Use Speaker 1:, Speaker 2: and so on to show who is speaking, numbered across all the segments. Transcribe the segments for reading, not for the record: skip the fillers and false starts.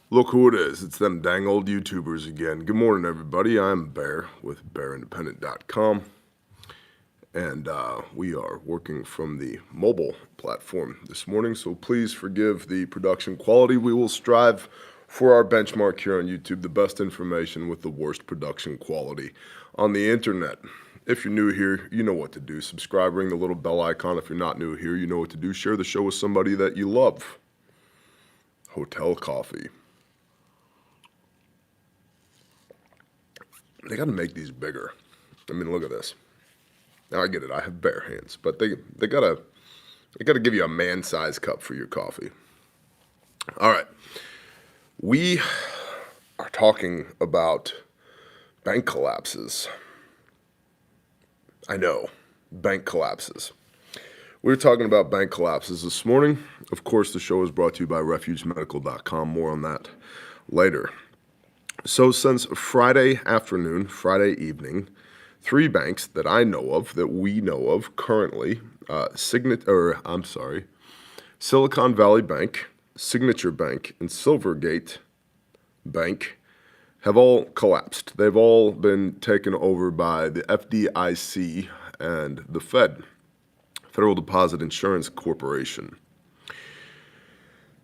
Speaker 1: Look who it is. It's them dang old YouTubers again. Good morning, everybody. I'm Bear with BearIndependent.com, and we are working from the mobile platform this morning, so please forgive the production quality. We will strive for our benchmark here on YouTube, the best information with the worst production quality on the internet. If you're new here, you know what to do. Subscribe, ring the little bell icon. If you're not new here, you know what to do. Share the show with somebody that you love. Hotel coffee. They got to make these bigger. I mean, look at this. Now I get it. I have bare hands, but they gotta give you a man-sized cup for your coffee. All right, we are talking about bank collapses. I know, bank collapses. We were talking about bank collapses this morning. Of course, the show is brought to you by RefugeMedical.com. More on that later. So since Friday afternoon, Friday evening, three banks that I know of, that we know of currently, Silicon Valley Bank, Signature Bank, and Silvergate Bank have all collapsed. They've all been taken over by the FDIC and the Fed, Federal Deposit Insurance Corporation.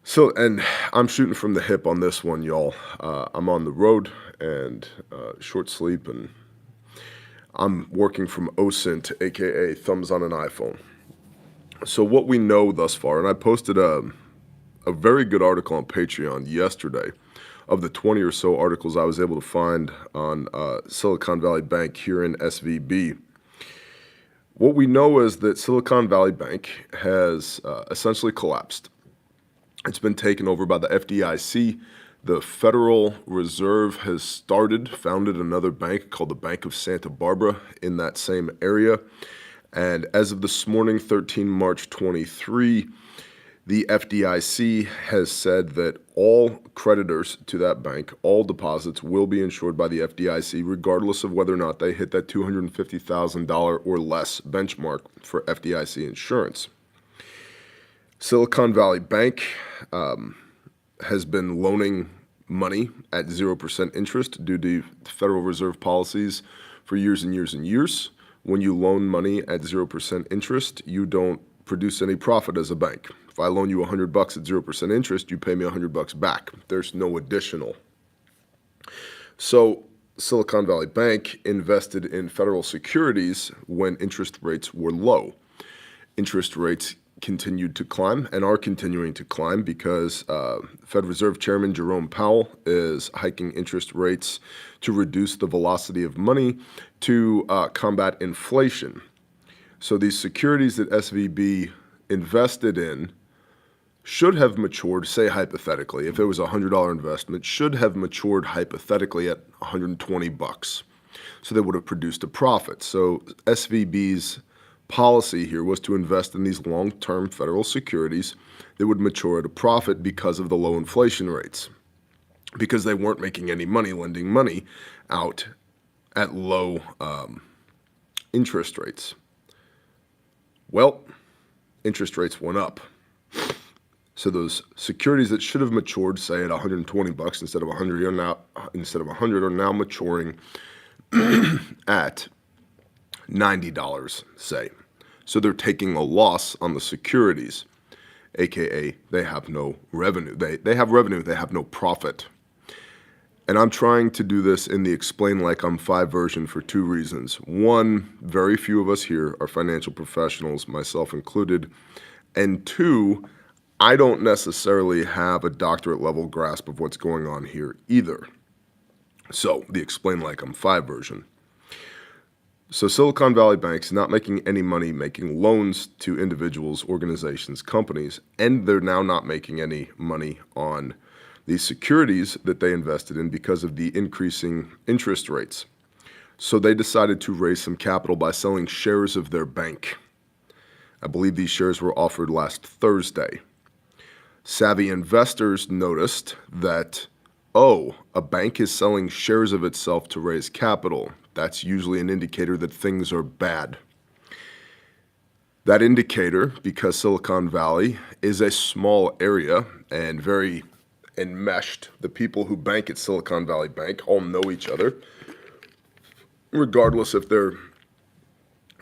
Speaker 1: So, and I'm shooting from the hip on this one, y'all. I'm on the road and short sleep, and I'm working from OSINT, aka thumbs on an iPhone. So what we know thus far, and I posted a very good article on Patreon yesterday of the 20 or so articles I was able to find on Silicon Valley Bank here in SVB. What we know is that Silicon Valley Bank has essentially collapsed. It's been taken over by the FDIC. The Federal Reserve has founded another bank called the Bank of Santa Barbara in that same area. And as of this morning, 13MAR23, the FDIC has said that all creditors to that bank, all deposits will be insured by the FDIC, regardless of whether or not they hit that $250,000 or less benchmark for FDIC insurance. Silicon Valley Bank has been loaning money at 0% interest due to Federal Reserve policies for years and years and years. When you loan money at 0% interest, you don't produce any profit as a bank. If I loan you $100 at 0% interest, you pay me $100 back. There's no additional. So Silicon Valley Bank invested in federal securities when interest rates were low. Interest rates continued to climb and are continuing to climb because Fed Reserve Chairman Jerome Powell is hiking interest rates to reduce the velocity of money to combat inflation. So these securities that SVB invested in should have matured, say hypothetically, if it was a $100 investment, should have matured hypothetically at $120. So they would have produced a profit. So SVB's policy here was to invest in these long-term federal securities that would mature at a profit because of the low inflation rates, because they weren't making any money lending money out at low interest rates. Well, interest rates went up. So those securities that should have matured, say at $120 instead of $100 are now maturing at $90, say. So they're taking a loss on the securities, aka they have no revenue. They have revenue, they have no profit. And I'm trying to do this in the Explain Like I'm 5 version for two reasons. One, very few of us here are financial professionals, myself included. And two, I don't necessarily have a doctorate level grasp of what's going on here either. So the Explain Like I'm 5 version. So Silicon Valley Bank's not making any money making loans to individuals, organizations, companies, and they're now not making any money on these securities that they invested in because of the increasing interest rates. So they decided to raise some capital by selling shares of their bank. I believe these shares were offered last Thursday. Savvy investors noticed that, oh, a bank is selling shares of itself to raise capital. That's usually an indicator that things are bad. That indicator, because Silicon Valley is a small area and very enmeshed. The people who bank at Silicon Valley Bank all know each other, regardless if they're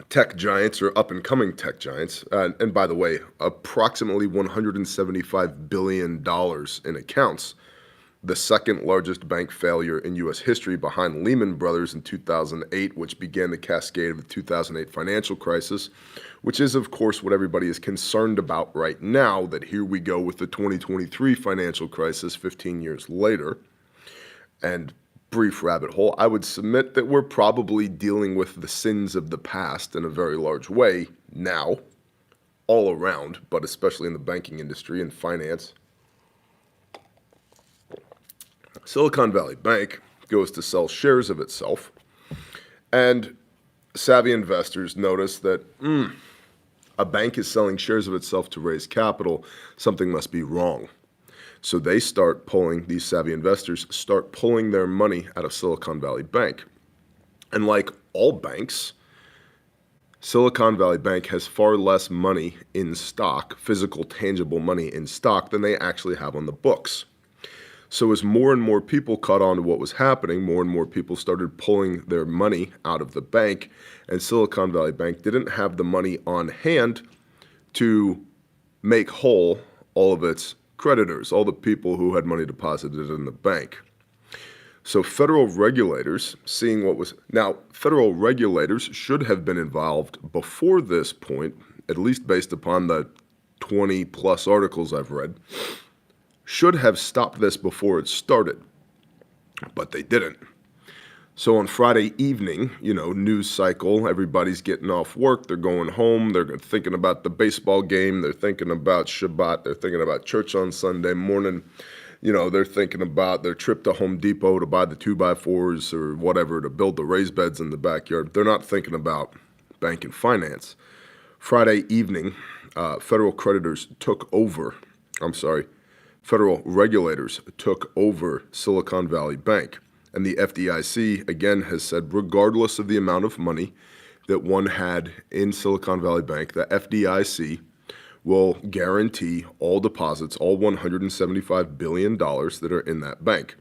Speaker 1: tech giants or up-and-coming tech giants. And by the way, approximately $175 billion in accounts, the second largest bank failure in U.S. history behind Lehman Brothers in 2008, which began the cascade of the 2008 financial crisis, which is, of course, what everybody is concerned about right now, that here we go with the 2023 financial crisis 15 years later. And brief rabbit hole, I would submit that we're probably dealing with the sins of the past in a very large way now, all around, but especially in the banking industry and finance. Silicon Valley Bank goes to sell shares of itself, and savvy investors notice that a bank is selling shares of itself to raise capital. Something must be wrong. So these savvy investors start pulling their money out of Silicon Valley Bank. And like all banks, Silicon Valley Bank has far less money in stock, physical, tangible money in stock, than they actually have on the books. So as more and more people caught on to what was happening, more and more people started pulling their money out of the bank, and Silicon Valley Bank didn't have the money on hand to make whole all of its creditors, all the people who had money deposited in the bank. So federal regulators, federal regulators should have been involved before this point, at least based upon the 20 plus articles I've read, should have stopped this before it started, but they didn't. So on Friday evening, news cycle, everybody's getting off work, they're going home, they're thinking about the baseball game, they're thinking about Shabbat, they're thinking about church on Sunday morning, they're thinking about their trip to Home Depot to buy the 2x4s or whatever to build the raised beds in the backyard. They're not thinking about bank and finance. Friday evening, federal regulators took over Silicon Valley Bank. And the FDIC, again, has said, regardless of the amount of money that one had in Silicon Valley Bank, the FDIC will guarantee all deposits, all $175 billion that are in that bank.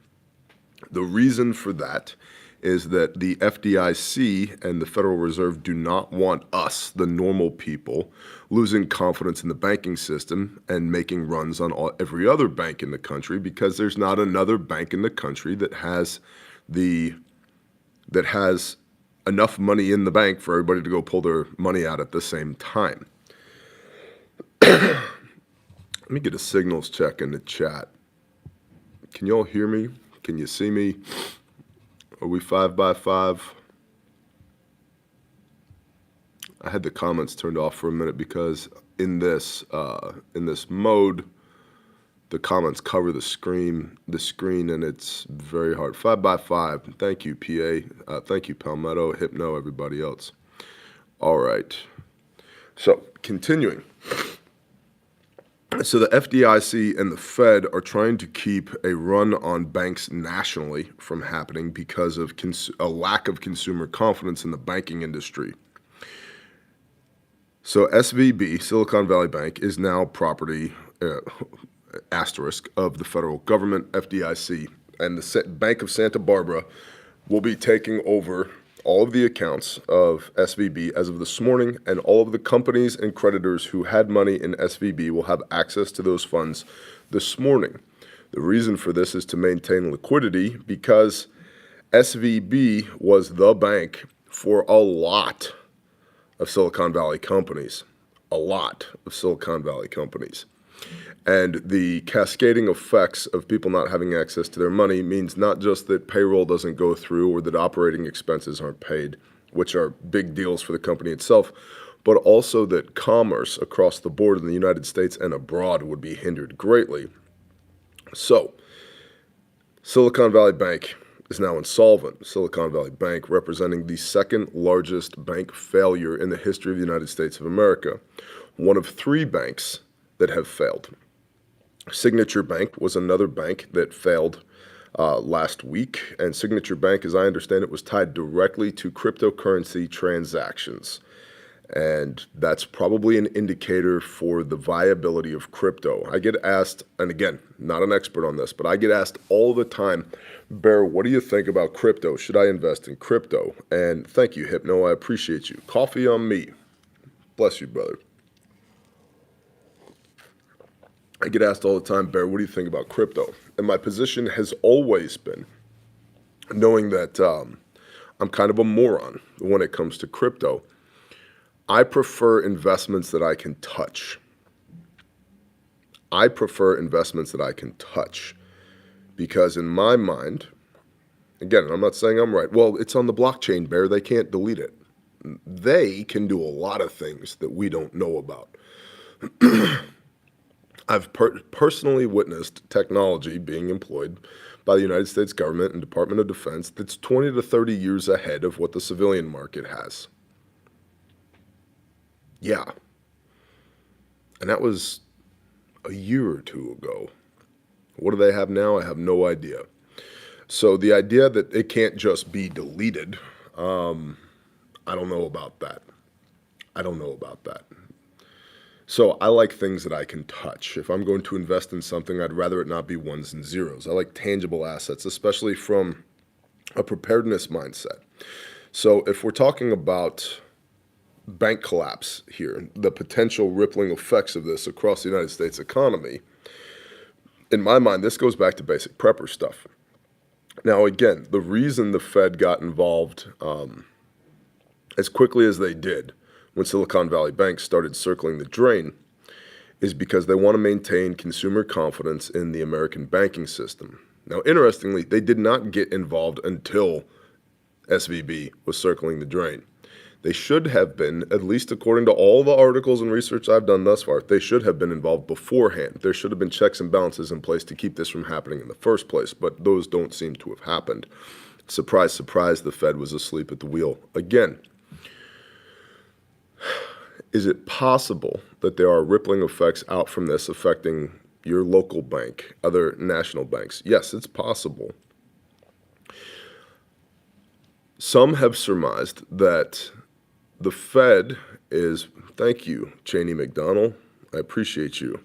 Speaker 1: The reason for that is that the FDIC and the Federal Reserve do not want us, the normal people, losing confidence in the banking system and making runs on every other bank in the country, because there's not another bank in the country that has enough money in the bank for everybody to go pull their money out at the same time. Let me get a signals check in the chat. Can you all hear me? Can you see me? Are we 5x5? I had the comments turned off for a minute because in this mode, the comments cover the screen, and it's very hard. 5x5. Thank you, PA. Thank you, Palmetto, Hypno, everybody else. All right. So continuing. So the FDIC and the Fed are trying to keep a run on banks nationally from happening because of a lack of consumer confidence in the banking industry. So SVB, Silicon Valley Bank, is now property asterisk of the federal government, FDIC, and the Bank of Santa Barbara will be taking over all of the accounts of SVB as of this morning, and all of the companies and creditors who had money in SVB will have access to those funds this morning. The reason for this is to maintain liquidity, because SVB was the bank for a lot of Silicon Valley companies, And the cascading effects of people not having access to their money means not just that payroll doesn't go through or that operating expenses aren't paid, which are big deals for the company itself, but also that commerce across the board in the United States and abroad would be hindered greatly. So, Silicon Valley Bank is now insolvent. Silicon Valley Bank representing the second largest bank failure in the history of the United States of America, one of three banks that have failed. Signature Bank was another bank that failed last week, and Signature Bank, as I understand it, was tied directly to cryptocurrency transactions. And that's probably an indicator for the viability of crypto. I get asked, and again, not an expert on this, but I get asked all the time, Bear, what do you think about crypto? Should I invest in crypto? And thank you, Hypno. I appreciate you. Coffee on me. Bless you, brother. I get asked all the time, Bear, what do you think about crypto? And my position has always been knowing that I'm kind of a moron when it comes to crypto. I prefer investments that I can touch. I prefer investments that I can touch because in my mind, again, I'm not saying I'm right. Well, it's on the blockchain, Bear. They can't delete it. They can do a lot of things that we don't know about. I've personally witnessed technology being employed by the United States government and Department of Defense that's 20 to 30 years ahead of what the civilian market has. Yeah. And that was a year or two ago. What do they have now? I have no idea. So the idea that it can't just be deleted, I don't know about that. I don't know about that. So I like things that I can touch. If I'm going to invest in something, I'd rather it not be ones and zeros. I like tangible assets, especially from a preparedness mindset. So if we're talking about bank collapse here, the potential rippling effects of this across the United States economy, in my mind, this goes back to basic prepper stuff. Now, again, the reason the Fed got involved as quickly as they did when Silicon Valley Bank started circling the drain is because they want to maintain consumer confidence in the American banking system. Now, interestingly, they did not get involved until SVB was circling the drain. They should have been, at least according to all the articles and research I've done thus far, they should have been involved beforehand. There should have been checks and balances in place to keep this from happening in the first place, but those don't seem to have happened. Surprise, surprise, the Fed was asleep at the wheel again. Is it possible that there are rippling effects out from this affecting your local bank, other national banks? Yes, it's possible. Some have surmised that the Fed is, thank you, Cheney McDonald, I appreciate you.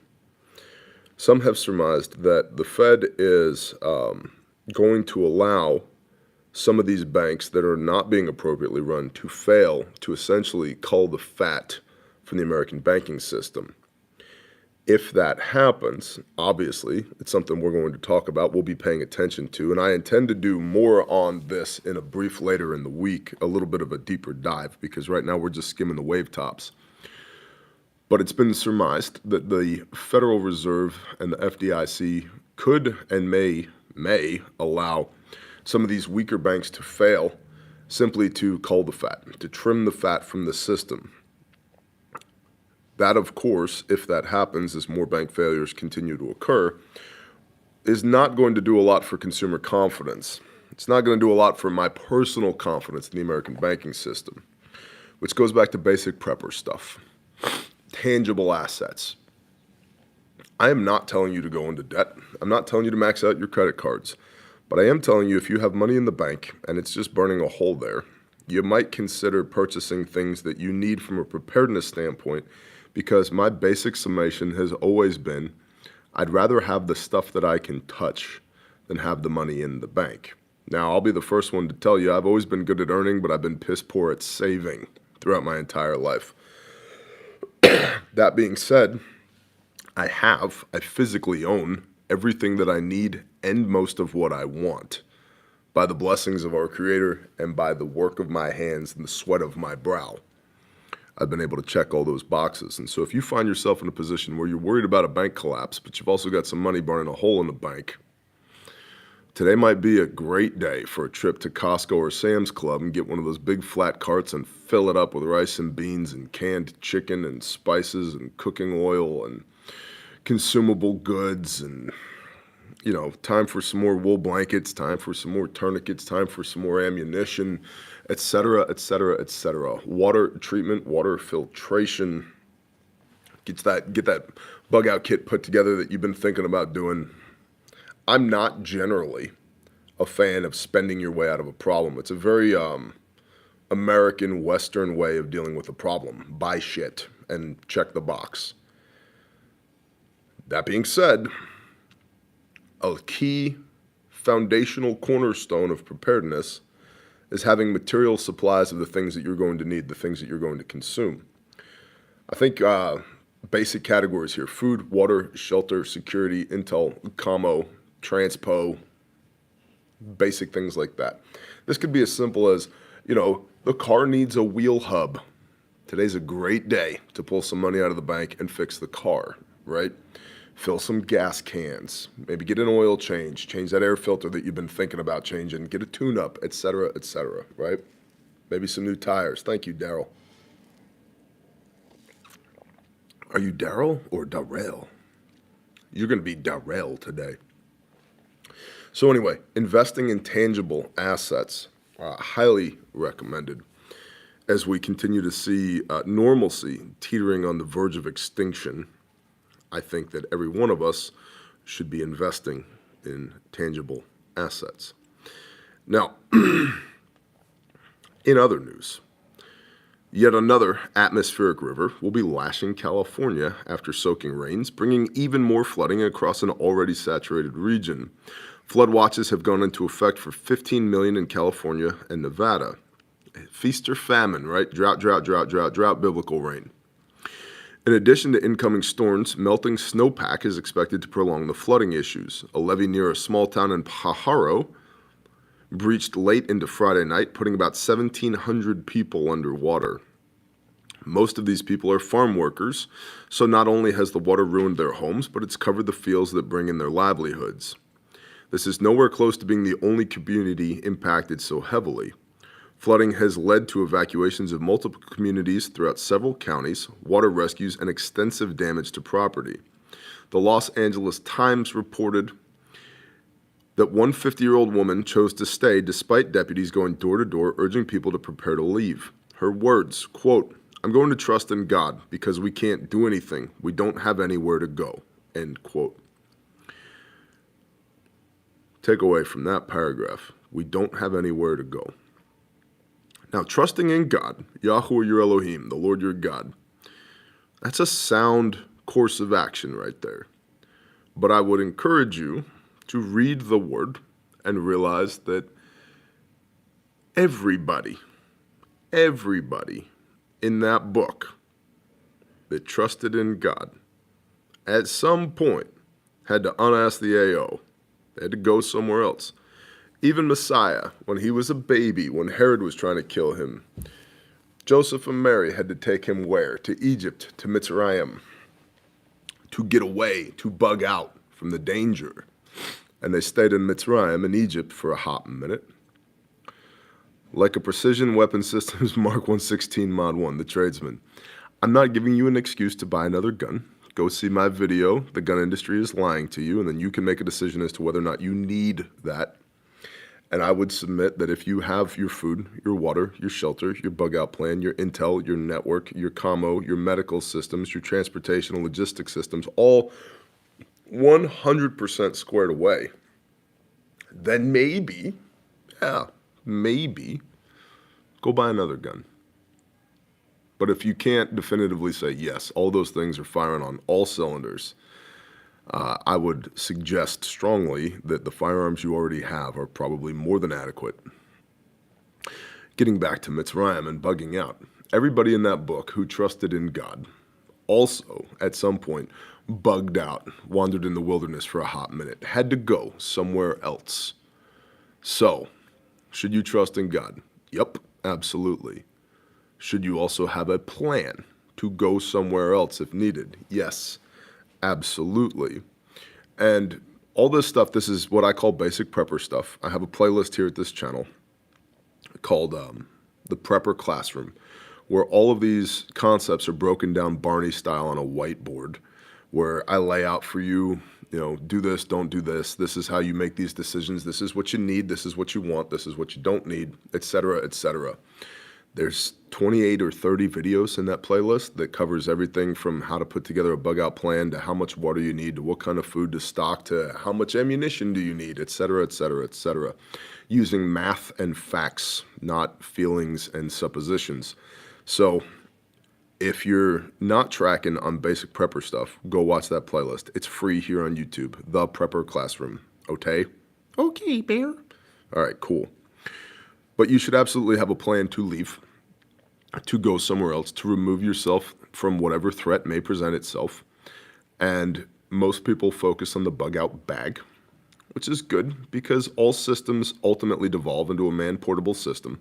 Speaker 1: Some have surmised that the Fed is going to allow some of these banks that are not being appropriately run to fail, to essentially cull the fat from the American banking system. If that happens, obviously, it's something we're going to talk about, we'll be paying attention to, and I intend to do more on this in a brief later in the week, a little bit of a deeper dive, because right now we're just skimming the wave tops. But it's been surmised that the Federal Reserve and the FDIC could and may allow some of these weaker banks to fail simply to cull the fat, to trim the fat from the system. That, of course, if that happens, as more bank failures continue to occur, is not going to do a lot for consumer confidence. It's not going to do a lot for my personal confidence in the American banking system, which goes back to basic prepper stuff. Tangible assets. I am not telling you to go into debt. I'm not telling you to max out your credit cards. But I am telling you, if you have money in the bank and it's just burning a hole there, you might consider purchasing things that you need from a preparedness standpoint, because my basic summation has always been, I'd rather have the stuff that I can touch than have the money in the bank. Now, I'll be the first one to tell you, I've always been good at earning, but I've been piss poor at saving throughout my entire life. That being said, I physically own everything that I need and most of what I want by the blessings of our Creator and by the work of my hands and the sweat of my brow. I've been able to check all those boxes. And so if you find yourself in a position where you're worried about a bank collapse, but you've also got some money burning a hole in the bank, today might be a great day for a trip to Costco or Sam's Club and get one of those big flat carts and fill it up with rice and beans and canned chicken and spices and cooking oil and consumable goods, and time for some more wool blankets, time for some more tourniquets, time for some more ammunition, etc., etc., etc. Water treatment, water filtration. Get that bug out kit put together that you've been thinking about doing. I'm not generally a fan of spending your way out of a problem. It's a very American Western way of dealing with a problem. Buy shit and check the box. That being said, a key foundational cornerstone of preparedness is having material supplies of the things that you're going to need, the things that you're going to consume. I think basic categories here: food, water, shelter, security, intel, commo, transpo, basic things like that. This could be as simple as, the car needs a wheel hub. Today's a great day to pull some money out of the bank and fix the car, right? Fill some gas cans, maybe get an oil change that air filter that you've been thinking about changing, get a tune-up, etc., right? Maybe some new tires. Thank you, Daryl. Are you Daryl or Darrell? You're going to be Darrell today. So anyway, investing in tangible assets, highly recommended as we continue to see normalcy teetering on the verge of extinction. I think that every one of us should be investing in tangible assets. Now, in other news, yet another atmospheric river will be lashing California after soaking rains, bringing even more flooding across an already saturated region. Flood watches have gone into effect for 15 million in California and Nevada. Feast or famine, right? Drought, biblical rain. In addition to incoming storms, melting snowpack is expected to prolong the flooding issues. A levee near a small town in Pajaro breached late into Friday night, putting about 1,700 people underwater. Most of these people are farm workers, so not only has the water ruined their homes, but it's covered the fields that bring in their livelihoods. This is nowhere close to being the only community impacted so heavily. Flooding has led to evacuations of multiple communities throughout several counties, water rescues, and extensive damage to property. The Los Angeles Times reported that one 50-year-old woman chose to stay despite deputies going door to door urging people to prepare to leave. Her words, quote, "I'm going to trust in God because we can't do anything. We don't have anywhere to go," end quote. Takeaway from that paragraph: we don't have anywhere to go. Now, trusting in God, Yahweh your Elohim, the Lord your God, that's a sound course of action right there. But I would encourage you to read the word and realize that everybody in that book that trusted in God at some point had to unask the AO. They had to go somewhere else. Even Messiah, when he was a baby, when Herod was trying to kill him, Joseph and Mary had to take him where? To Egypt, to Mitzrayim, to get away, to bug out from the danger. And they stayed in Mitzrayim in Egypt for a hot minute. Like a precision weapon systems Mark 116 Mod 1, the tradesman. I'm not giving you an excuse to buy another gun. Go see my video, The Gun Industry is Lying to You, and then you can make a decision as to whether or not you need that. And I would submit that if you have your food, your water, your shelter, your bug out plan, your intel, your network, your commo, your medical systems, your transportation and logistics systems, all 100% squared away, then maybe go buy another gun. But if you can't definitively say, yes, all those things are firing on all cylinders, I would suggest strongly that the firearms you already have are probably more than adequate. Getting back to Mitzrayim and bugging out, everybody in that book who trusted in God also, at some point, bugged out, wandered in the wilderness for a hot minute, had to go somewhere else. So, should you trust in God? Yep, absolutely. Should you also have a plan to go somewhere else if needed? Yes, absolutely. And all this stuff, this is what I call basic prepper stuff. I have a playlist here at this channel called The Prepper Classroom, where all of these concepts are broken down Barney style on a whiteboard, where I lay out for you, do this, don't do this. This is how you make these decisions. This is what you need. This is what you want. This is what you don't need, etc., etc. There's 28 or 30 videos in that playlist that covers everything from how to put together a bug out plan to how much water you need to what kind of food to stock to how much ammunition do you need, et cetera, et cetera, et cetera, using math and facts, not feelings and suppositions. So if you're not tracking on basic prepper stuff, go watch that playlist. It's free here on YouTube, The Prepper Classroom. Okay? Okay, Bear. All right, cool. But you should absolutely have a plan to leave, to go somewhere else, to remove yourself from whatever threat may present itself. And most people focus on the bug out bag, which is good because all systems ultimately devolve into a man-portable system,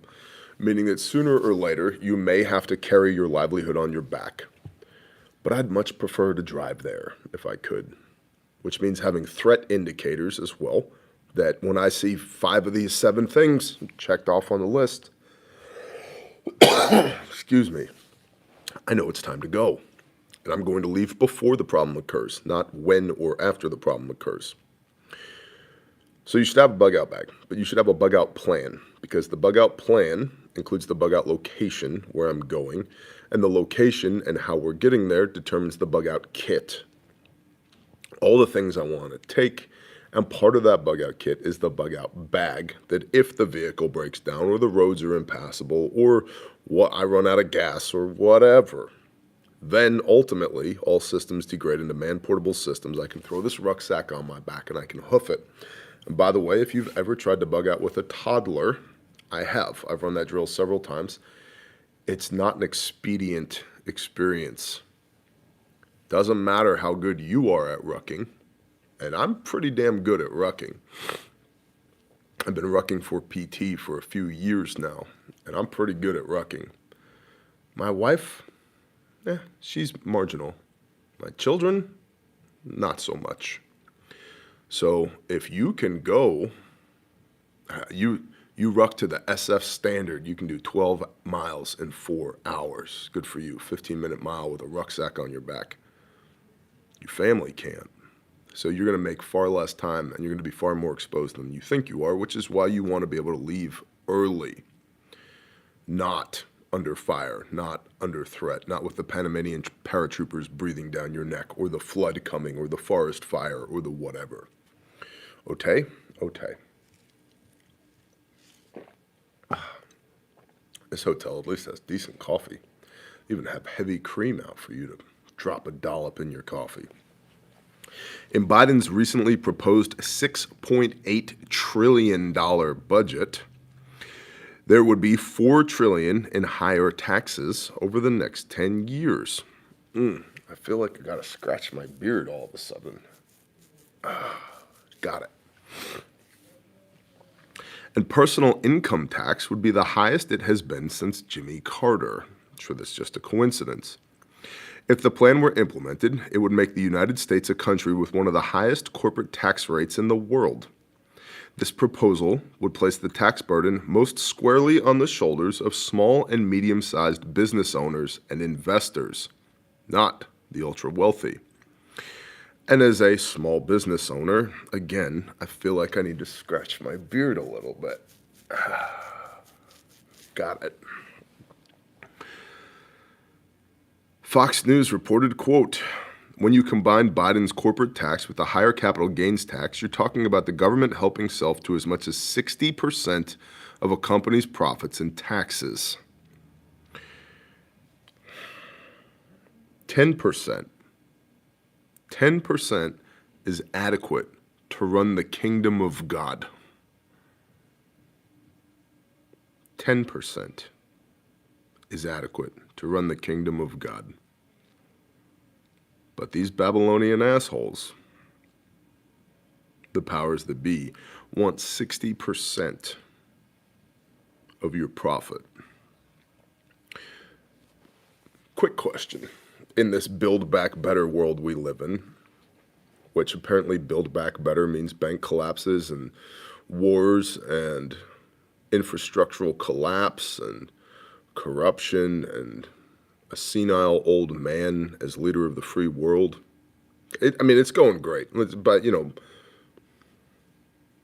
Speaker 1: meaning that sooner or later you may have to carry your livelihood on your back. But I'd much prefer to drive there if I could, which means having threat indicators as well, that when I see 5 of these 7 things checked off on the list, excuse me, I know it's time to go. And I'm going to leave before the problem occurs, not when or after the problem occurs. So you should have a bug out bag, but you should have a bug out plan, because the bug out plan includes the bug out location where I'm going, and the location and how we're getting there determines the bug out kit. All the things I want to take, and part of that bug out kit is the bug out bag, that if the vehicle breaks down or the roads are impassable or I run out of gas or whatever, then ultimately all systems degrade into man-portable systems. I can throw this rucksack on my back and I can hoof it. And by the way, if you've ever tried to bug out with a toddler, I have. I've run that drill several times. It's not an expedient experience. Doesn't matter how good you are at rucking, and I'm pretty damn good at rucking. I've been rucking for PT for a few years now, and I'm pretty good at rucking. My wife, she's marginal. My children, not so much. So if you can go, you ruck to the SF standard, you can do 12 miles in 4 hours. Good for you, 15-minute mile with a rucksack on your back. Your family can't. So you're going to make far less time and you're going to be far more exposed than you think you are, which is why you want to be able to leave early, not under fire, not under threat, not with the Panamanian paratroopers breathing down your neck or the flood coming or the forest fire or the whatever. Okay? Okay. This hotel at least has decent coffee. They even have heavy cream out for you to drop a dollop in your coffee. In Biden's recently proposed $6.8 trillion budget, there would be $4 trillion in higher taxes over the next 10 years. I feel like I gotta scratch my beard all of a sudden. Got it. And personal income tax would be the highest it has been since Jimmy Carter. I'm sure that's just a coincidence. If the plan were implemented, it would make the United States a country with one of the highest corporate tax rates in the world. This proposal would place the tax burden most squarely on the shoulders of small and medium-sized business owners and investors, not the ultra-wealthy. And as a small business owner, again, I feel like I need to scratch my beard a little bit. Got it. Fox News reported, quote, "When you combine Biden's corporate tax with the higher capital gains tax, you're talking about the government helping self to as much as 60% of a company's profits in taxes. 10%. 10% is adequate to run the kingdom of God. 10% is adequate to run the kingdom of God. But these Babylonian assholes, the powers that be, want 60% of your profit." Quick question. In this Build Back Better world we live in, which apparently Build Back Better means bank collapses and wars and infrastructural collapse and corruption and a senile old man as leader of the free world. It's going great. But,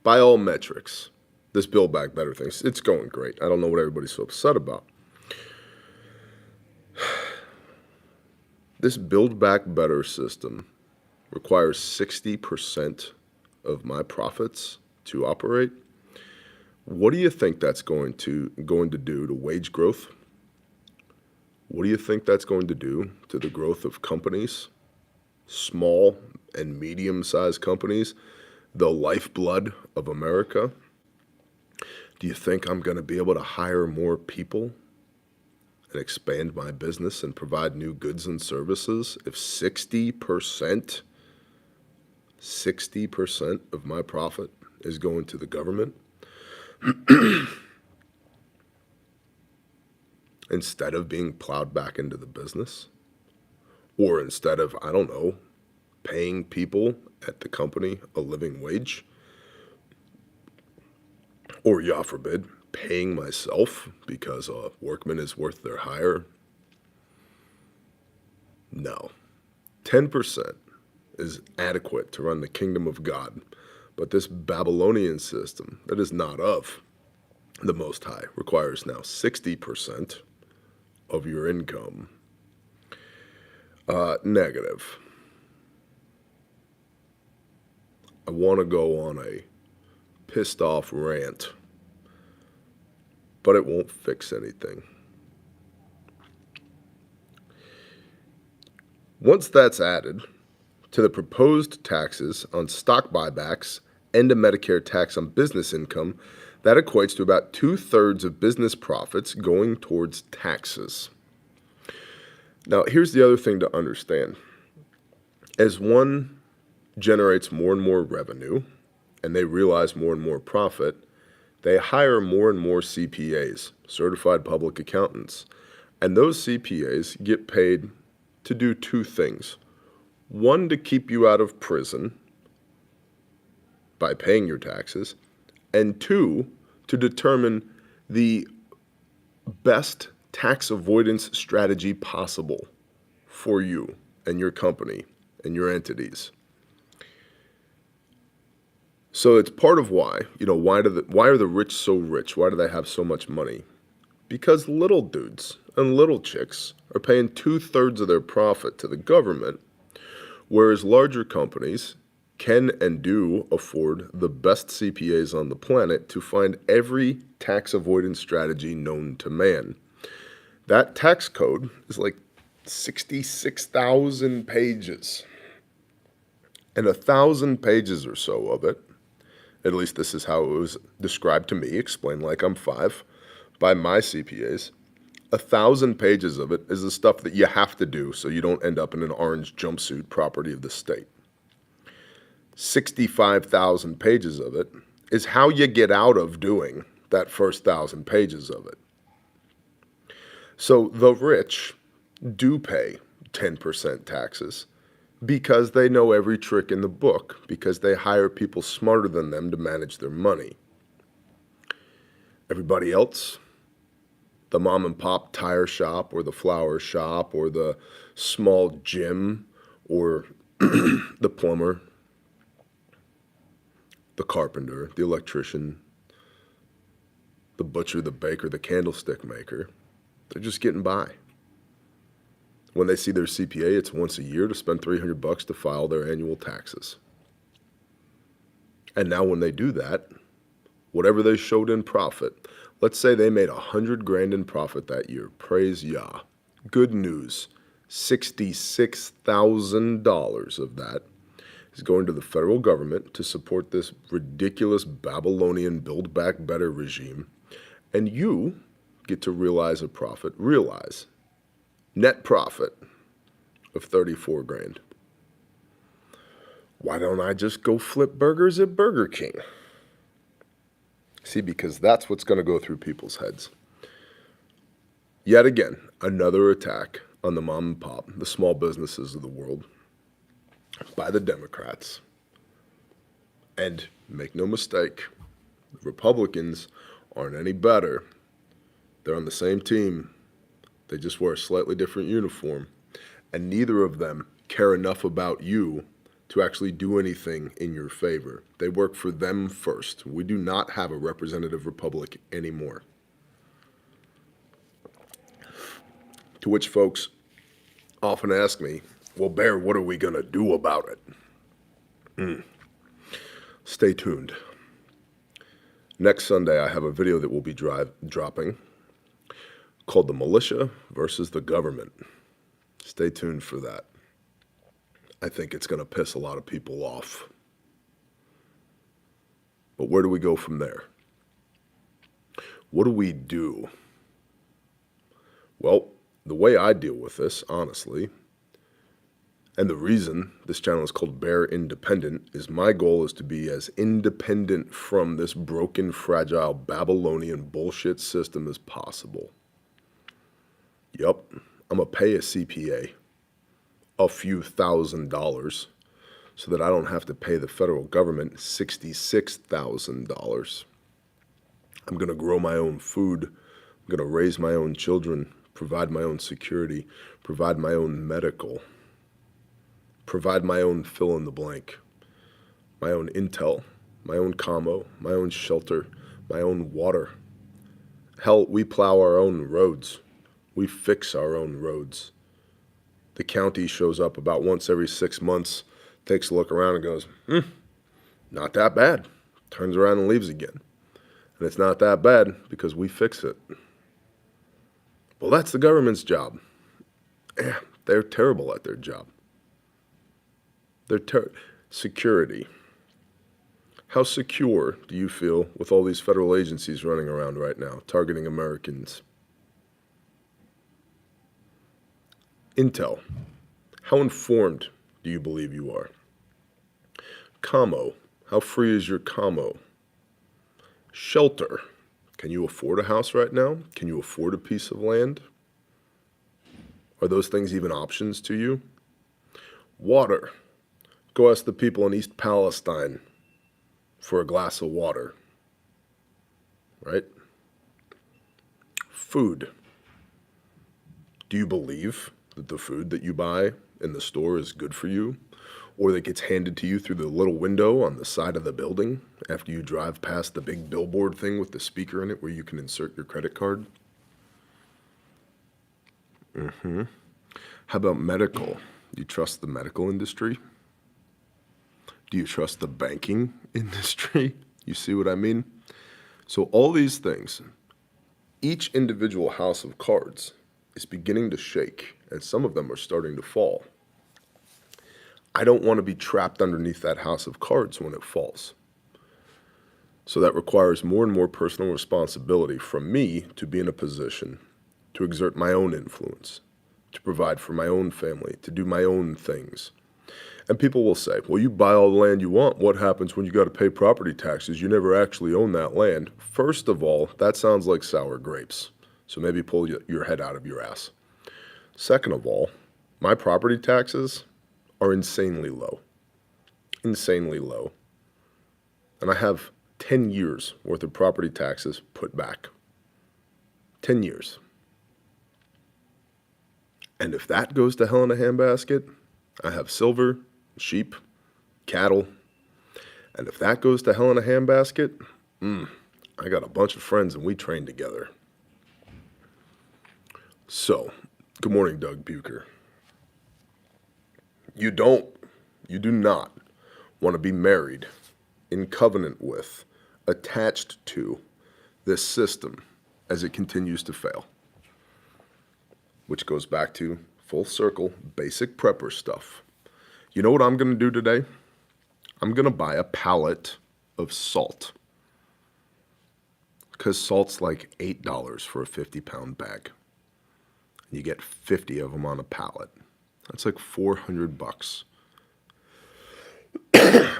Speaker 1: by all metrics, this Build Back Better thing, it's going great. I don't know what everybody's so upset about. This Build Back Better system requires 60% of my profits to operate. What do you think that's going to do to wage growth? What do you think that's going to do to the growth of companies, small and medium-sized companies, the lifeblood of America? Do you think I'm going to be able to hire more people and expand my business and provide new goods and services if 60% of my profit is going to the government instead of being plowed back into the business? Or instead of, I don't know, paying people at the company a living wage? Or, God forbid, paying myself because a workman is worth their hire? No. 10% is adequate to run the kingdom of God. But this Babylonian system that is not of the Most High requires now 60% of your income. Negative. I want to go on a pissed off rant, but it won't fix anything. Once that's added to the proposed taxes on stock buybacks and a Medicare tax on business income, that equates to about 2/3 of business profits going towards taxes. Now, here's the other thing to understand. As one generates more and more revenue and they realize more and more profit, they hire more and more CPAs, certified public accountants. And those CPAs get paid to do two things. One, to keep you out of prison by paying your taxes, and two, to determine the best tax avoidance strategy possible for you and your company and your entities. So it's part of why, why are the rich so rich? Why do they have so much money? Because little dudes and little chicks are paying 2/3 of their profit to the government, whereas larger companies can and do afford the best CPAs on the planet to find every tax avoidance strategy known to man. That tax code is like 66,000 pages. And 1,000 pages or so of it, at least this is how it was described to me, explained like I'm 5, by my CPAs, 1,000 pages of it is the stuff that you have to do so you don't end up in an orange jumpsuit property of the state. 65,000 pages of it is how you get out of doing that first 1,000 pages of it. So the rich do pay 10% taxes because they know every trick in the book, because they hire people smarter than them to manage their money. Everybody else, the mom and pop tire shop or the flower shop or the small gym or the plumber, the carpenter, the electrician, the butcher, the baker, the candlestick maker, they're just getting by. When they see their CPA, it's once a year to spend $300 to file their annual taxes. And now when they do that, whatever they showed in profit, let's say they made $100,000 in profit that year. Praise Yah. Good news. $66,000 of that is going to the federal government to support this ridiculous Babylonian Build Back Better regime. And you get to realize net profit of $34,000. Why don't I just go flip burgers at Burger King? See, because that's what's going to go through people's heads. Yet again, another attack on the mom and pop, the small businesses of the world, by the Democrats. And make no mistake, the Republicans aren't any better. They're on the same team. They just wear a slightly different uniform. And neither of them care enough about you to actually do anything in your favor. They work for them first. We do not have a representative republic anymore. To which folks, often ask me, well, Bear, what are we going to do about it? Stay tuned. Next Sunday, I have a video that will be dropping called The Militia versus the Government. Stay tuned for that. I think it's going to piss a lot of people off. But where do we go from there? What do we do? Well, the way I deal with this, honestly, and the reason this channel is called Bear Independent, is my goal is to be as independent from this broken, fragile, Babylonian bullshit system as possible. Yup, I'm going to pay a CPA a few $1,000s so that I don't have to pay the federal government $66,000. I'm going to grow my own food. I'm going to raise my own children, provide my own security, provide my own medical, provide my own fill in the blank, my own intel, my own commo, my own shelter, my own water. Hell, we plow our own roads. We fix our own roads. The county shows up about once every 6 months, takes a look around and goes, not that bad. Turns around and leaves again. And it's not that bad because we fix it. Well, that's the government's job. They're terrible at their job. Security. How secure do you feel with all these federal agencies running around right now, targeting Americans? Intel. How informed do you believe you are? Commo. How free is your commo? Shelter. Can you afford a house right now? Can you afford a piece of land? Are those things even options to you? Water. Go ask the people in East Palestine for a glass of water. Right? Food. Do you believe that the food that you buy in the store is good for you, or that gets handed to you through the little window on the side of the building after you drive past the big billboard thing with the speaker in it where you can insert your credit card? How about medical? Do you trust the medical industry? Do you trust the banking industry? You see what I mean? So all these things, each individual house of cards is beginning to shake, and some of them are starting to fall. I don't want to be trapped underneath that house of cards when it falls. So that requires more and more personal responsibility from me to be in a position to exert my own influence, to provide for my own family, to do my own things. And people will say, well, you buy all the land you want. What happens when you got to pay property taxes? You never actually own that land. First of all, that sounds like sour grapes. So maybe pull your head out of your ass. Second of all, my property taxes are insanely low. Insanely low. And I have 10 years worth of property taxes put back. 10 years. And if that goes to hell in a handbasket, I have silver, sheep, cattle. And if that goes to hell in a handbasket, I got a bunch of friends and we train together. So, good morning, Doug Bucher. You do not want to be married, in covenant with, attached to this system as it continues to fail. Which goes back to full circle, basic prepper stuff. You know what I'm going to do today? I'm going to buy a pallet of salt. Because salt's like $8 for a 50-pound bag. You get 50 of them on a pallet. That's like $400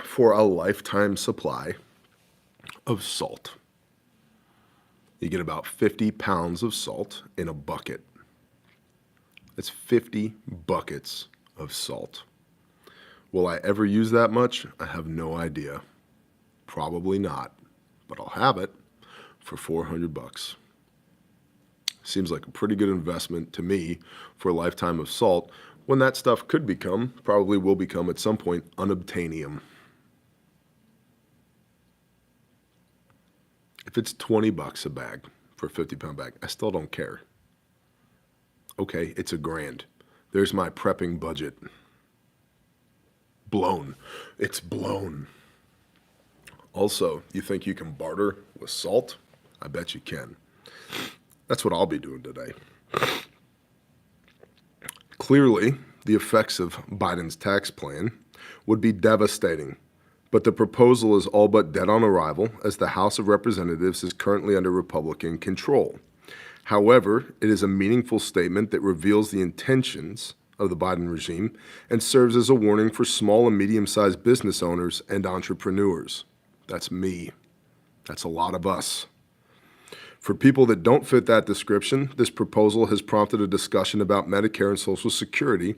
Speaker 1: for a lifetime supply of salt. You get about 50 pounds of salt in a bucket. That's 50 buckets of salt. Will I ever use that much? I have no idea. Probably not, but I'll have it for $400. Seems like a pretty good investment to me for a lifetime of salt, when that stuff could become, probably will become at some point, unobtainium. If it's $20 a bag for a 50-pound bag, I still don't care. Okay, it's $1,000. There's my prepping budget. Blown. It's blown. Also, you think you can barter with salt? I bet you can. That's what I'll be doing today. Clearly, the effects of Biden's tax plan would be devastating, but the proposal is all but dead on arrival as the House of Representatives is currently under Republican control. However, it is a meaningful statement that reveals the intentions of the Biden regime and serves as a warning for small and medium-sized business owners and entrepreneurs. That's me. That's a lot of us. For people that don't fit that description, this proposal has prompted a discussion about Medicare and Social Security,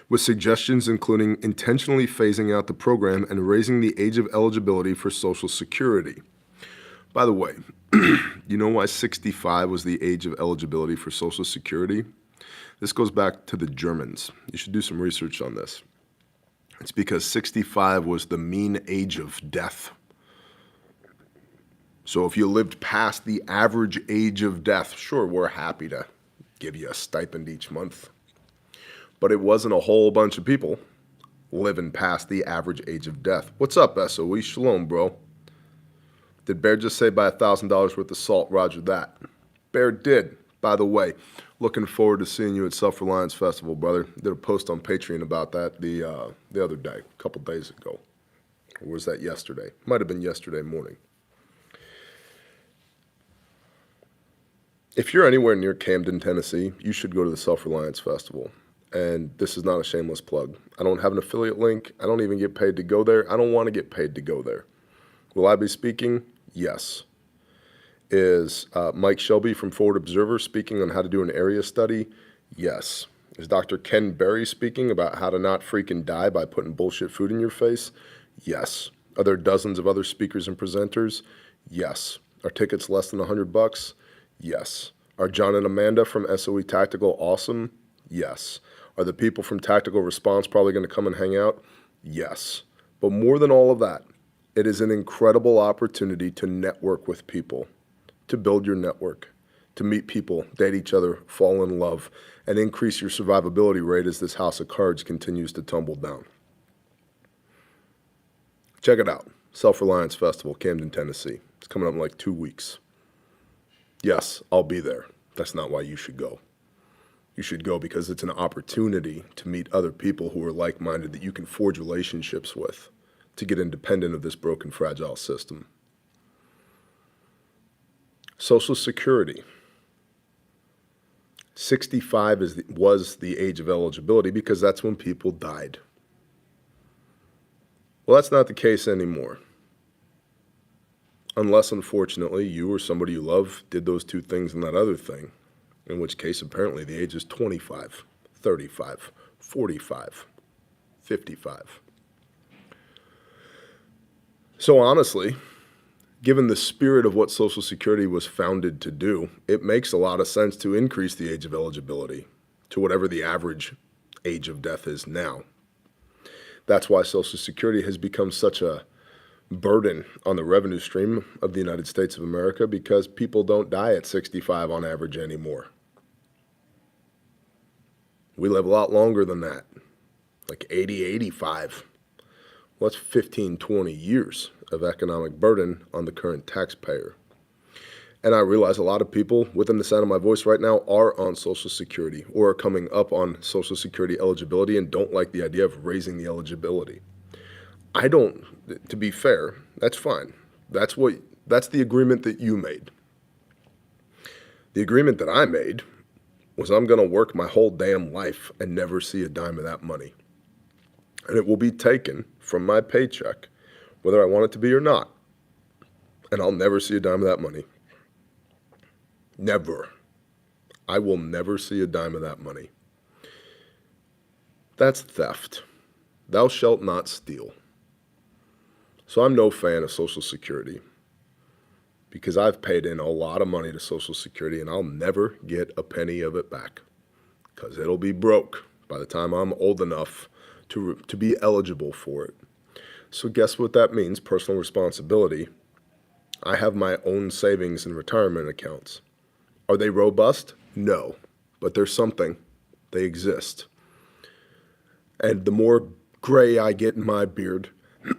Speaker 1: with suggestions including intentionally phasing out the program and raising the age of eligibility for Social Security. By the way, you know why 65 was the age of eligibility for Social Security? This goes back to the Germans. You should do some research on this. It's because 65 was the mean age of death. So if you lived past the average age of death, sure, we're happy to give you a stipend each month. But it wasn't a whole bunch of people living past the average age of death. What's up, SOE? Shalom, bro. Did Bear just say buy $1,000 worth of salt? Roger that. Bear did. By the way, looking forward to seeing you at Self-Reliance Festival, brother. Did a post on Patreon about that the other day, a couple days ago. Or was that yesterday? Might have been yesterday morning. If you're anywhere near Camden, Tennessee, you should go to the Self-Reliance Festival. And this is not a shameless plug. I don't have an affiliate link. I don't even get paid to go there. I don't want to get paid to go there. Will I be speaking? Yes. Is Mike Shelby from Forward Observer speaking on how to do an area study? Yes. Is Dr. Ken Berry speaking about how to not freaking die by putting bullshit food in your face? Yes. Are there dozens of other speakers and presenters? Yes. Are tickets less than $100? Yes. Are John and Amanda from SOE Tactical awesome? Yes. Are the people from Tactical Response probably going to come and hang out? Yes. But more than all of that, it is an incredible opportunity to network with people, to build your network, to meet people, date each other, fall in love, and increase your survivability rate as this house of cards continues to tumble down. Check it out. Self-Reliance Festival, Camden, Tennessee. It's coming up in like 2 weeks. Yes, I'll be there. That's not why you should go. You should go because it's an opportunity to meet other people who are like-minded that you can forge relationships with to get independent of this broken, fragile system. Social Security. 65 was the age of eligibility because that's when people died. Well, that's not the case anymore. Unless, unfortunately, you or somebody you love did those two things and that other thing, in which case, apparently, the age is 25, 35, 45, 55. So honestly, given the spirit of what Social Security was founded to do, it makes a lot of sense to increase the age of eligibility to whatever the average age of death is now. That's why Social Security has become such a burden on the revenue stream of the United States of America because people don't die at 65 on average anymore. We live a lot longer than that, like 80, 85. Well, that's 15, 20 years of economic burden on the current taxpayer. And I realize a lot of people within the sound of my voice right now are on Social Security or are coming up on Social Security eligibility and don't like the idea of raising the eligibility. I don't, to be fair, that's fine. That's the agreement that you made. The agreement that I made was I'm going to work my whole damn life and never see a dime of that money. And it will be taken from my paycheck, whether I want it to be or not. And I'll never see a dime of that money. Never. I will never see a dime of that money. That's theft. Thou shalt not steal. So I'm no fan of Social Security because I've paid in a lot of money to Social Security and I'll never get a penny of it back because it'll be broke by the time I'm old enough to be eligible for it. So guess what that means? Personal responsibility. I have my own savings and retirement accounts. Are they robust? No, but they're something. They exist. And the more gray I get in my beard,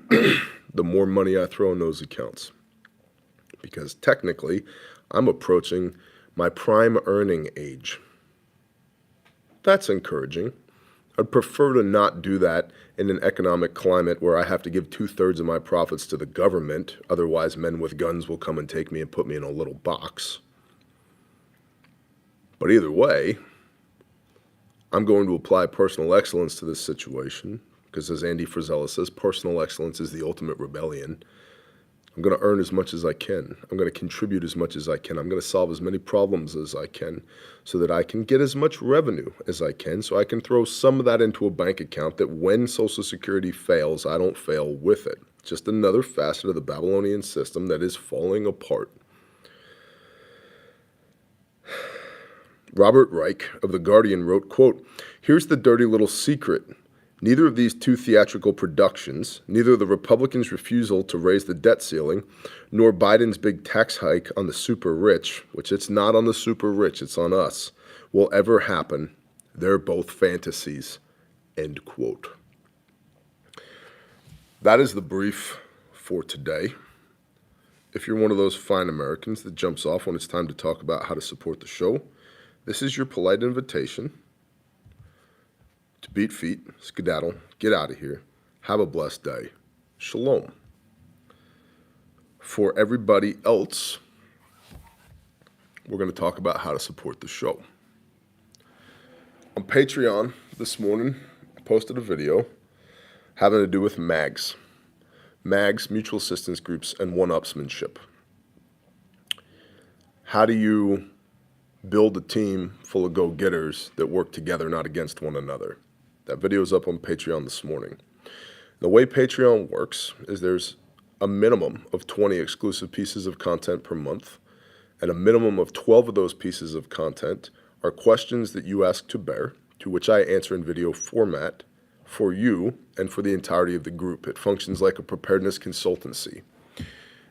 Speaker 1: the more money I throw in those accounts. Because technically, I'm approaching my prime earning age. That's encouraging. I'd prefer to not do that in an economic climate where I have to give 2/3 of my profits to the government. Otherwise, men with guns will come and take me and put me in a little box. But either way, I'm going to apply personal excellence to this situation because, as Andy Frisella says, personal excellence is the ultimate rebellion. I'm going to earn as much as I can. I'm going to contribute as much as I can. I'm going to solve as many problems as I can so that I can get as much revenue as I can, so I can throw some of that into a bank account that when Social Security fails, I don't fail with it. Just another facet of the Babylonian system that is falling apart. Robert Reich of The Guardian wrote, quote, "Here's the dirty little secret. Neither of these two theatrical productions, neither the Republicans' refusal to raise the debt ceiling, nor Biden's big tax hike on the super rich, which it's not on the super rich, it's on us, will ever happen. They're both fantasies." End quote. That is the brief for today. If you're one of those fine Americans that jumps off when it's time to talk about how to support the show, this is your polite invitation to beat feet, skedaddle, get out of here, have a blessed day. Shalom. For everybody else, we're going to talk about how to support the show. On Patreon this morning, I posted a video having to do with MAGs, mutual assistance groups, and one-upsmanship. How do you build a team full of go-getters that work together, not against one another? That video is up on Patreon this morning. The way Patreon works is there's a minimum of 20 exclusive pieces of content per month, and a minimum of 12 of those pieces of content are questions that you ask to bear, to which I answer in video format for you and for the entirety of the group. It functions like a preparedness consultancy.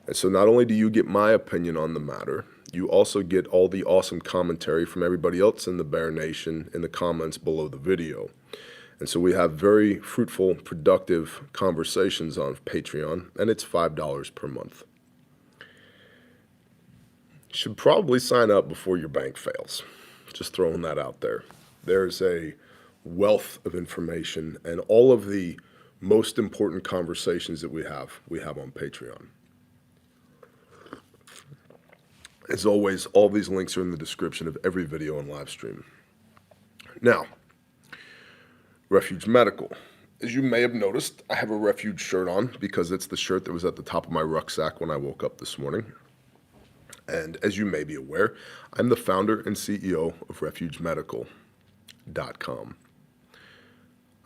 Speaker 1: And so not only do you get my opinion on the matter, you also get all the awesome commentary from everybody else in the Bear Nation in the comments below the video. And so we have very fruitful, productive conversations on Patreon, and it's $5 per month. You should probably sign up before your bank fails. Just throwing that out there. There's a wealth of information, and all of the most important conversations that we have on Patreon. As always, all these links are in the description of every video and live stream. Now, Refuge Medical. As you may have noticed, I have a Refuge shirt on because it's the shirt that was at the top of my rucksack when I woke up this morning. And as you may be aware, I'm the founder and CEO of RefugeMedical.com.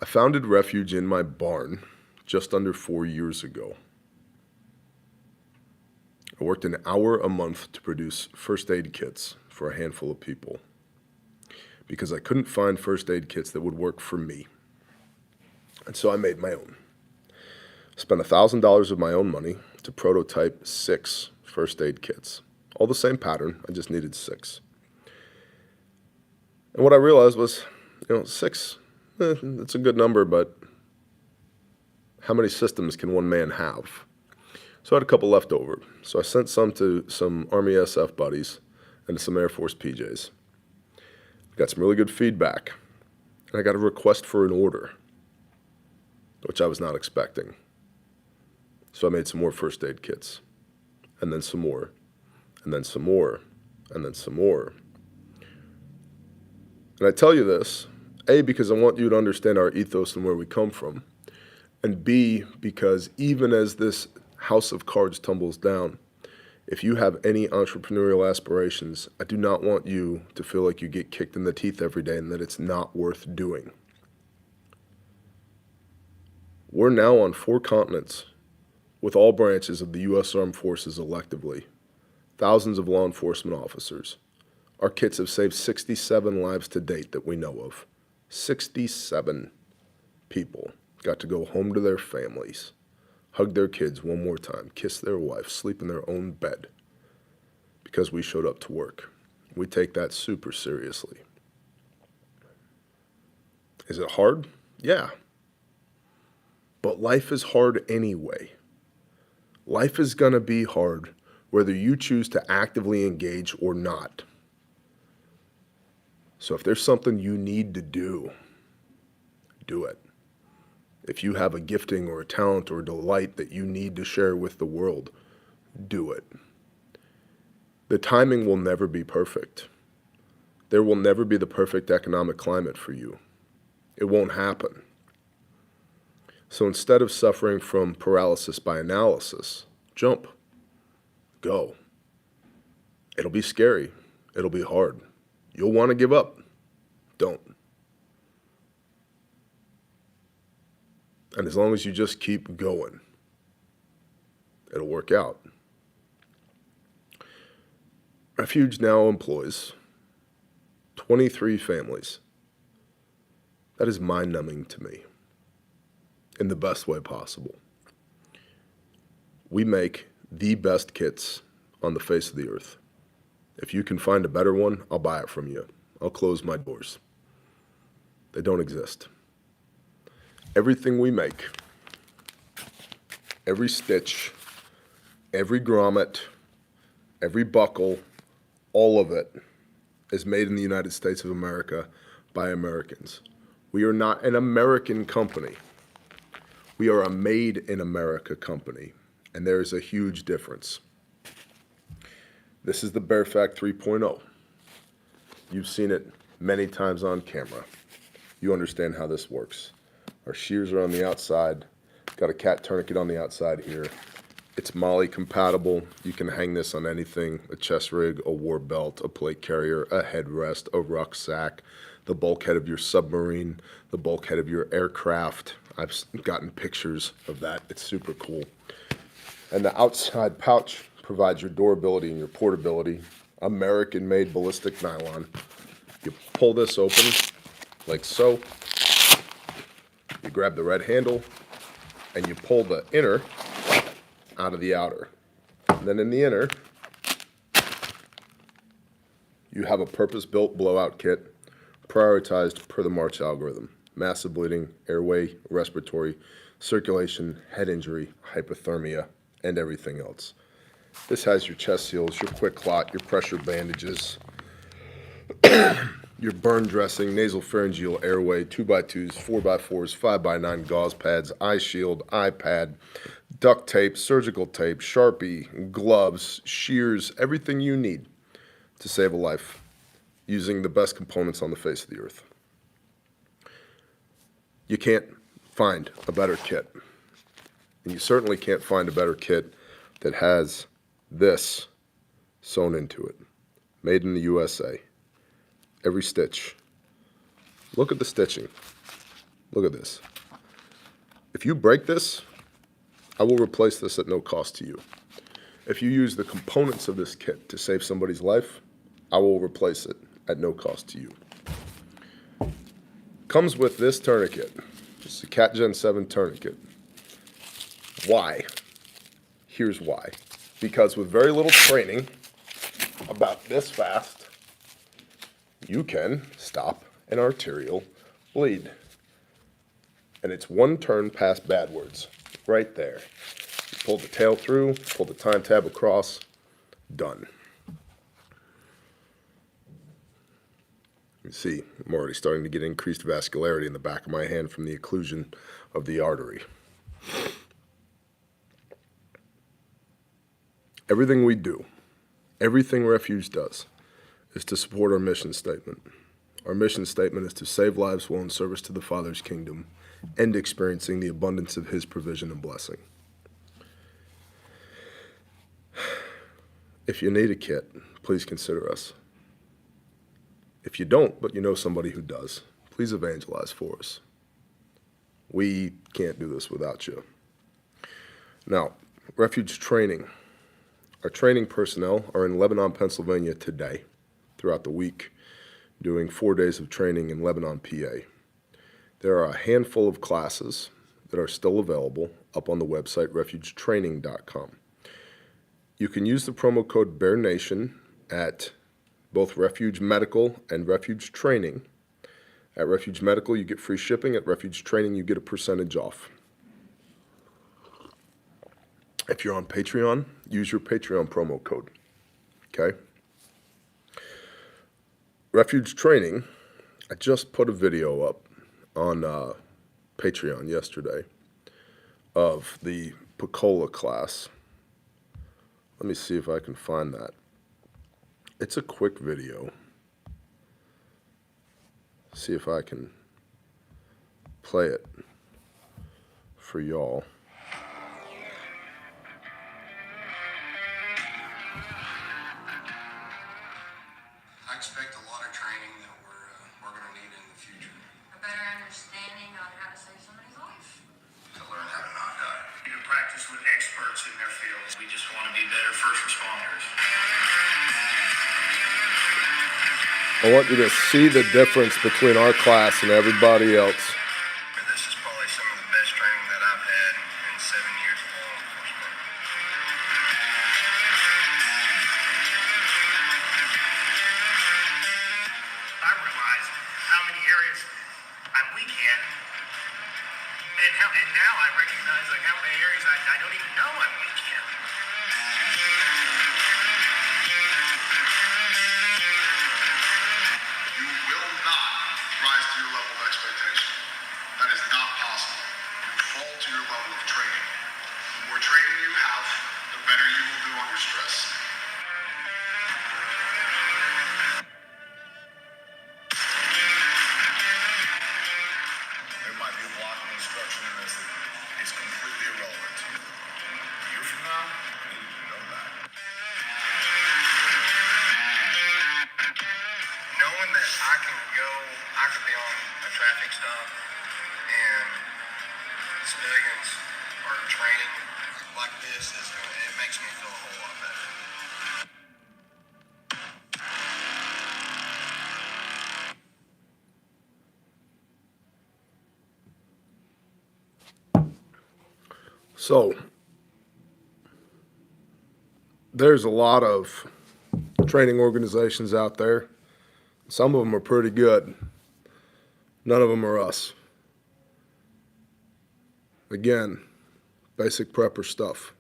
Speaker 1: I founded Refuge in my barn just under 4 years ago. I worked an hour a month to produce first aid kits for a handful of people because I couldn't find first aid kits that would work for me. And so I made my own. Spent $1,000 of my own money to prototype 6 first aid kits. All the same pattern, I just needed 6. And what I realized was, 6, it's a good number, but how many systems can one man have? So I had a couple left over. So I sent some to some Army SF buddies and to some Air Force PJs. Got some really good feedback. And I got a request for an order, which I was not expecting. So I made some more first aid kits, and then some more, and then some more, and then some more. And I tell you this, A, because I want you to understand our ethos and where we come from, and B, because even as this house of cards tumbles down, if you have any entrepreneurial aspirations, I do not want you to feel like you get kicked in the teeth every day and that it's not worth doing. We're now on 4 continents with all branches of the U.S. Armed Forces electively, thousands of law enforcement officers. Our kits have saved 67 lives to date that we know of. 67 people got to go home to their families, hug their kids one more time, kiss their wife, sleep in their own bed because we showed up to work. We take that super seriously. Is it hard? Yeah. But life is hard anyway. Life is going to be hard whether you choose to actively engage or not. So if there's something you need to do, do it. If you have a gifting or a talent or a delight that you need to share with the world, do it. The timing will never be perfect. There will never be the perfect economic climate for you. It won't happen. So instead of suffering from paralysis by analysis, jump. Go. It'll be scary. It'll be hard. You'll want to give up. Don't. And as long as you just keep going, it'll work out. Refuge now employs 23 families. That is mind-numbing to me, in the best way possible. We make the best kits on the face of the earth. If you can find a better one, I'll buy it from you. I'll close my doors. They don't exist. Everything we make, every stitch, every grommet, every buckle, all of it is made in the United States of America by Americans. We are not an American company. We are a made in America company, and there is a huge difference. This is the Bear Fact 3.0. You've seen it many times on camera. You understand how this works. Our shears are on the outside. Got a cat tourniquet on the outside here. It's MOLLE compatible. You can hang this on anything, a chest rig, a war belt, a plate carrier, a headrest, a rucksack, the bulkhead of your submarine, the bulkhead of your aircraft. I've gotten pictures of that. It's super cool. And the outside pouch provides your durability and your portability. American-made ballistic nylon. You pull this open like so. You grab the red handle and you pull the inner out of the outer. And then in the inner, you have a purpose-built blowout kit prioritized per the March algorithm. Massive bleeding, airway, respiratory, circulation, head injury, hypothermia, and everything else. This has your chest seals, your quick clot, your pressure bandages, your burn dressing, nasopharyngeal airway, 2x2s, 4x4s, 5x9 gauze pads, eye shield, eye pad, duct tape, surgical tape, Sharpie, gloves, shears, everything you need to save a life using the best components on the face of the earth. You can't find a better kit. And you certainly can't find a better kit that has this sewn into it. Made in the USA. Every stitch. Look at the stitching. Look at this. If you break this, I will replace this at no cost to you. If you use the components of this kit to save somebody's life, I will replace it at no cost to you. Comes with this tourniquet. It's a Cat Gen 7 tourniquet. Why? Here's why. Because with very little training, about this fast, you can stop an arterial bleed. And it's one turn past bad words, right there. You pull the tail through, pull the time tab across, done. You see, I'm already starting to get increased vascularity in the back of my hand from the occlusion of the artery. Everything we do, everything Refuge does, is to support our mission statement. Our mission statement is to save lives while in service to the Father's kingdom and experiencing the abundance of His provision and blessing. If you need a kit, please consider us. If you don't, but you know somebody who does, please evangelize for us. We can't do this without you. Now, Refuge training. Our training personnel are in Lebanon, Pennsylvania today, throughout the week, doing 4 days of training in Lebanon, PA. There are a handful of classes that are still available up on the website, refugetraining.com. You can use the promo code BEARNATION at both Refuge Medical and Refuge Training. At Refuge Medical, you get free shipping. At Refuge Training, you get a percentage off. If you're on Patreon, use your Patreon promo code, okay? Refuge Training, I just put a video up on Patreon yesterday of the Picola class. Let me see if I can find that. It's a quick video. See if I can play it for y'all.
Speaker 2: I expect a lot of training that we're going to need in the future.
Speaker 3: A better understanding on how to save somebody's life.
Speaker 2: To learn how to not die.
Speaker 4: To practice with experts in their fields. We just want to be better first responders.
Speaker 1: I want you to see the difference between our class and everybody else.
Speaker 2: And this is probably some of the best training that I've had in 7 years of law enforcement.
Speaker 4: I realized how many areas I'm weak in, and now I recognize like how many areas I don't even know I'm weak in.
Speaker 2: You will not rise to your level of expectation. That is not possible. You fall to your level of training. The more training you have, the better you will do under stress. There might be a block of instruction in this that is completely irrelevant. A year from now, I need you to know that. Knowing that I could be on a traffic stop and civilians are training like this, it makes me feel a whole lot better.
Speaker 1: So, there's a lot of training organizations out there. Some of them are pretty good. None of them are us. Again, basic prepper stuff.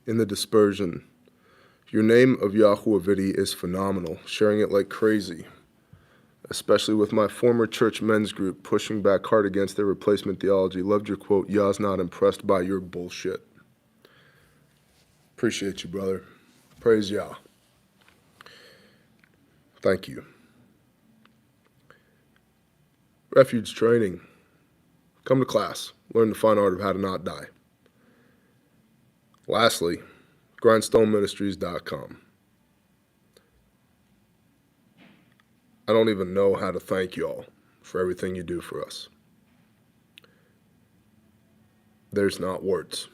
Speaker 1: In the dispersion, your name of Yahuwah is phenomenal. Sharing it like crazy. Especially with my former church men's group pushing back hard against their replacement theology. Loved your quote, Yah's not impressed by your bullshit. Appreciate you, brother. Praise Yah. Thank you. Refuge Training. Come to class. Learn the fine art of how to not die. Lastly, grindstoneministries.com. I don't even know how to thank y'all for everything you do for us. There's not words.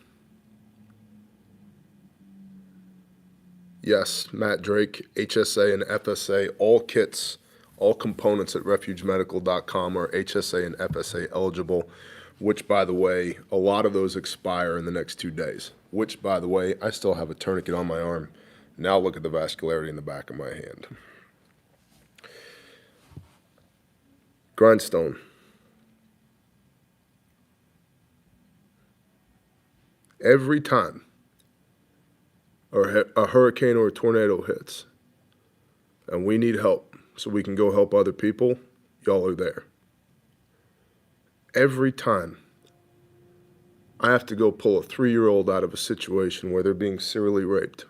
Speaker 1: Yes, Matt Drake, HSA and FSA, all kits, all components at refugemedical.com are HSA and FSA eligible, which, by the way, a lot of those expire in the next 2 days, which, by the way, I still have a tourniquet on my arm. Now look at the vascularity in the back of my hand. Grindstone. Every time a hurricane or a tornado hits and we need help so we can go help other people, y'all are there. Every time I have to go pull a 3-year-old out of a situation where they're being serially raped,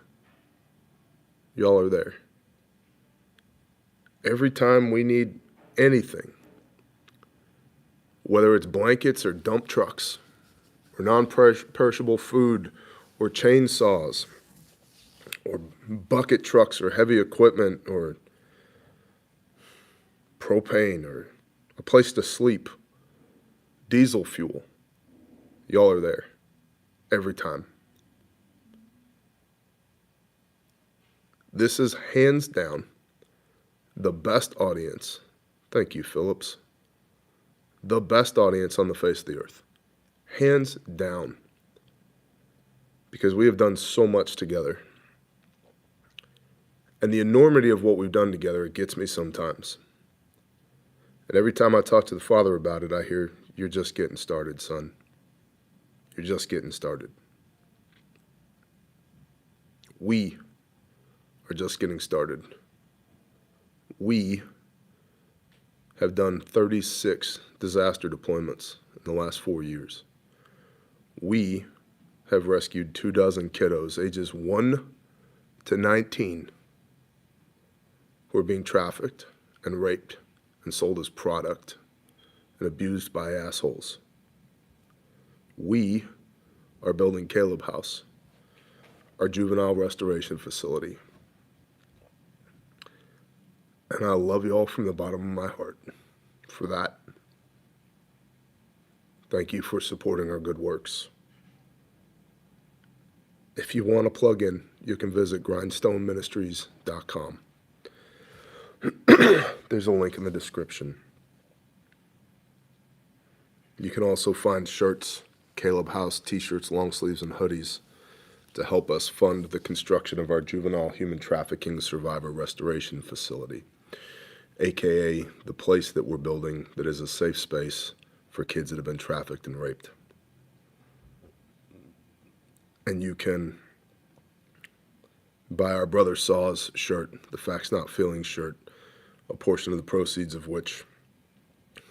Speaker 1: y'all are there. Every time we need anything, whether it's blankets or dump trucks or non-perishable food or chainsaws or bucket trucks or heavy equipment or propane or a place to sleep, diesel fuel, y'all are there every time. This is hands down the best audience. Thank you, Phillips. The best audience on the face of the earth. Hands down. Because we have done so much together. And the enormity of what we've done together, it gets me sometimes. And every time I talk to the Father about it, I hear, you're just getting started, son. You're just getting started. We are just getting started. We have done 36 disaster deployments in the last 4 years. We have rescued 24 kiddos ages 1 to 19 who are being trafficked and raped and sold as product and abused by assholes. We are building Caleb House, our juvenile restoration facility. And I love you all from the bottom of my heart for that. Thank you for supporting our good works. If you want to plug in, you can visit grindstoneministries.com. There's a link in the description. You can also find shirts, Caleb House t-shirts, long sleeves, and hoodies to help us fund the construction of our juvenile human trafficking survivor restoration facility, aka the place that we're building that is a safe space for kids that have been trafficked and raped. And you can buy our brother Saw's shirt, the Facts Not Feelings shirt, a portion of the proceeds of which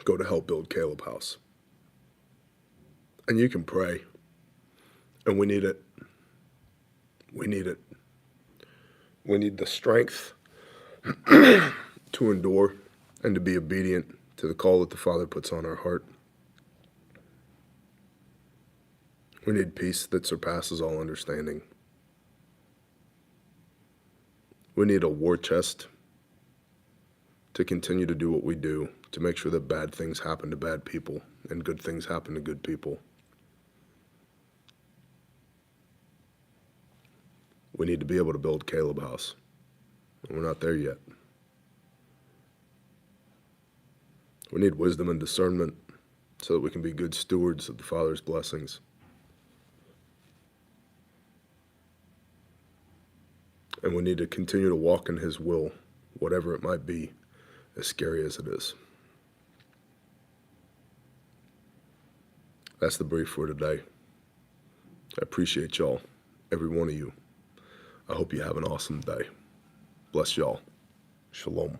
Speaker 1: go to help build Caleb House. And you can pray, and we need it. We need it. We need the strength to endure and to be obedient to the call that the Father puts on our heart. We need peace that surpasses all understanding. We need a war chest to continue to do what we do, to make sure that bad things happen to bad people and good things happen to good people. We need to be able to build Caleb House. And we're not there yet. We need wisdom and discernment so that we can be good stewards of the Father's blessings. And we need to continue to walk in His will, whatever it might be, as scary as it is. That's the brief for today. I appreciate y'all, every one of you. I hope you have an awesome day. Bless y'all. Shalom.